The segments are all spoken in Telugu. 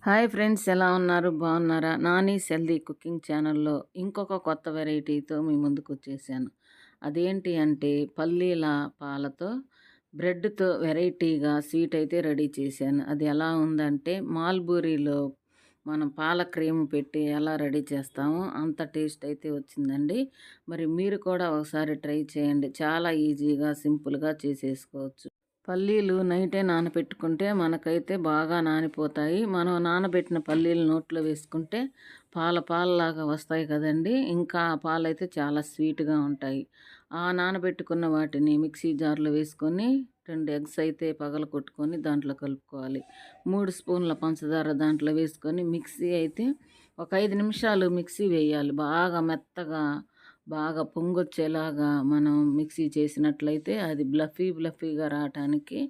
హాయ్ ఫ్రెండ్స్, ఎలా ఉన్నారు? బాగున్నారా? నానీస్ హెల్దీ కుకింగ్ ఛానల్లో ఇంకొక కొత్త వెరైటీతో మీ ముందుకు వచ్చేసాను. అదేంటి అంటే పల్లీల పాలతో బ్రెడ్తో వెరైటీగా స్వీట్ అయితే రెడీ చేశాను. అది ఎలా ఉందంటే మాల్బూరిలో మనం పాల క్రీమ్ పెట్టి ఎలా రెడీ చేస్తామో అంత టేస్ట్ అయితే వచ్చిందండి. మరి మీరు కూడా ఒకసారి ట్రై చేయండి. చాలా ఈజీగా సింపుల్గా చేసేసుకోవచ్చు. పల్లీలు నైటే నానబెట్టుకుంటే మనకైతే బాగా నానిపోతాయి. మనం నానబెట్టిన పల్లీలు నోట్లో వేసుకుంటే పాలలాగా వస్తాయి కదండీ! ఇంకా ఆ పాలైతే చాలా స్వీట్‌గా ఉంటాయి. ఆ నానబెట్టుకున్న వాటిని మిక్సీ జార్‌లో వేసుకొని 2 ఎగ్స్ అయితే పగలగొట్టుకొని దాంట్లో కలుపుకోవాలి. 3 స్పూన్ల పంచదార దాంట్లో వేసుకొని మిక్సీ అయితే ఒక 5 నిమిషాలు మిక్సీ వేయాలి. బాగా మెత్తగా బాగా పొంగొచ్చేలాగా మనం మిక్సీ చేసినట్లయితే అది బ్లఫీగా రావటానికి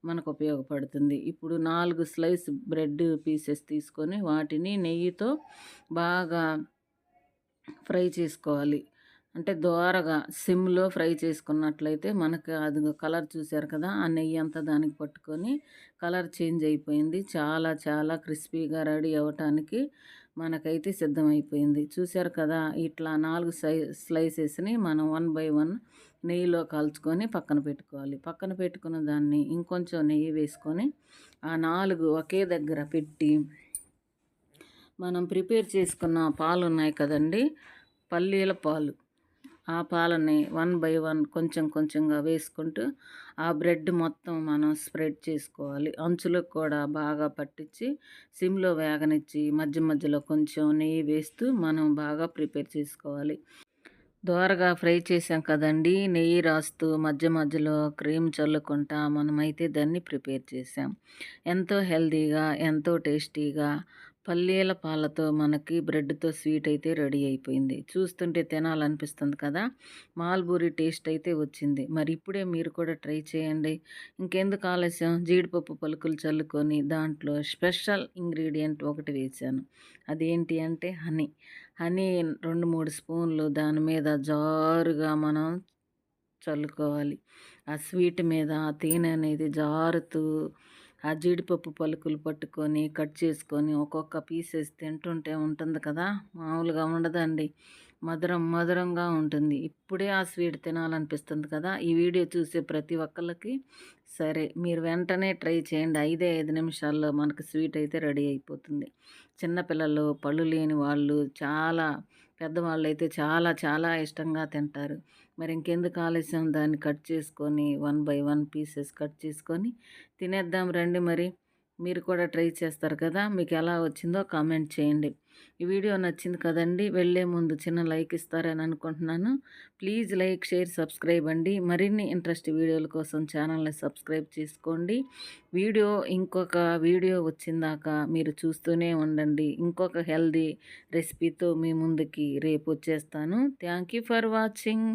మనకు ఉపయోగపడుతుంది. ఇప్పుడు 4 స్లైస్ బ్రెడ్ పీసెస్ తీసుకొని వాటిని నెయ్యితో బాగా ఫ్రై చేసుకోవాలి. అంటే దోరగా సిమ్‌లో ఫ్రై చేసుకున్నట్లయితే మనకు అది కలర్ చూసారు కదా! ఆ నెయ్యి అంతా దానికి పట్టుకొని కలర్ చేంజ్ అయిపోయింది. చాలా చాలా క్రిస్పీగా రెడీ అవ్వటానికి మనకైతే సిద్ధమైపోయింది. చూసారు కదా! ఇట్లా 4 స్లైసెస్‌ని మనం 1 బై 1 నెయ్యిలో కాల్చుకొని పక్కన పెట్టుకోవాలి. పక్కన పెట్టుకున్న దాన్ని ఇంకొంచెం నెయ్యి వేసుకొని ఆ 4 ఒకే దగ్గర పెట్టి మనం ప్రిపేర్ చేసుకున్న పాలున్నాయి కదండీ! పల్లీల పాలు. ఆ పాలని 1 బై 1 కొంచెం కొంచెంగా వేసుకుంటూ ఆ బ్రెడ్ మొత్తం మనం స్ప్రెడ్ చేసుకోవాలి. అంచులకు కూడా బాగా పట్టించి సిమ్‌లో వేగనిచ్చి మధ్య మధ్యలో కొంచెం నెయ్యి వేస్తూ మనం బాగా ప్రిపేర్ చేసుకోవాలి. దోరగా ఫ్రై చేసాం కదండీ! నెయ్యి రాస్తూ మధ్య మధ్యలో క్రీమ్ చల్లుకుంటా మనమైతే దాన్ని ప్రిపేర్ చేసాం. ఎంతో హెల్తీగా, ఎంతో టేస్టీగా పల్లీల పాలతో మనకి బ్రెడ్‌తో స్వీట్ అయితే రెడీ అయిపోయింది. చూస్తుంటే తినాలనిపిస్తుంది కదా! మాల్బూరి టేస్ట్ అయితే వచ్చింది. మరి ఇప్పుడే మీరు కూడా ట్రై చేయండి. ఇంకెందుకు ఆలస్యం, జీడిపప్పు పలుకులు చల్లుకొని దాంట్లో స్పెషల్ ఇంగ్రీడియంట్ ఒకటి వేశాను. అదేంటి అంటే హనీ. హనీ 2, 3 స్పూన్లు దాని మీద జారుగా మనం చల్లుకోవాలి. ఆ స్వీట్ మీద ఆ తేనె అనేది జారుతూ ఆ జీడిపప్పు పలుకులు పట్టుకొని కట్ చేసుకొని ఒక్కొక్క పీసెస్ తింటుంటే ఉంటుంది కదా! మామూలుగా ఉండదండి. మధురంగా ఉంటుంది. ఇప్పుడే ఆ స్వీట్ తినాలనిపిస్తుంది కదా! ఈ వీడియో చూసే ప్రతి ఒక్కళ్ళకి సరే మీరు వెంటనే ట్రై చేయండి. 5 నిమిషాల్లో మనకు స్వీట్ అయితే రెడీ అయిపోతుంది. చిన్నపిల్లలు, పళ్ళు లేని వాళ్ళు, చాలా పెద్దవాళ్ళైతే చాలా చాలా ఇష్టంగా తింటారు. మరి ఇంకెందుకు ఆలస్యం, దాన్ని కట్ చేసుకొని 1 బై 1 పీసెస్ కట్ చేసుకొని తినేద్దాం రండి మరి. మీరు కూడా ట్రై చేస్తారు కదా! మీకు ఎలా వచ్చిందో కామెంట్ చేయండి. ఈ వీడియో నచ్చింది కదండీ! వెళ్ళే ముందు చిన్న లైక్ ఇస్తారని అనుకుంటున్నాను. ప్లీజ్ లైక్, షేర్, సబ్స్క్రైబ్ అండి. మరిన్ని ఇంట్రెస్ట్ వీడియోల కోసం ఛానల్ని సబ్స్క్రైబ్ చేసుకోండి. ఇంకొక వీడియో వచ్చిందాకా మీరు చూస్తూనే ఉండండి. ఇంకొక హెల్దీ రెసిపీతో మీ ముందుకి రేపు వచ్చేస్తాను. Thank you for watching.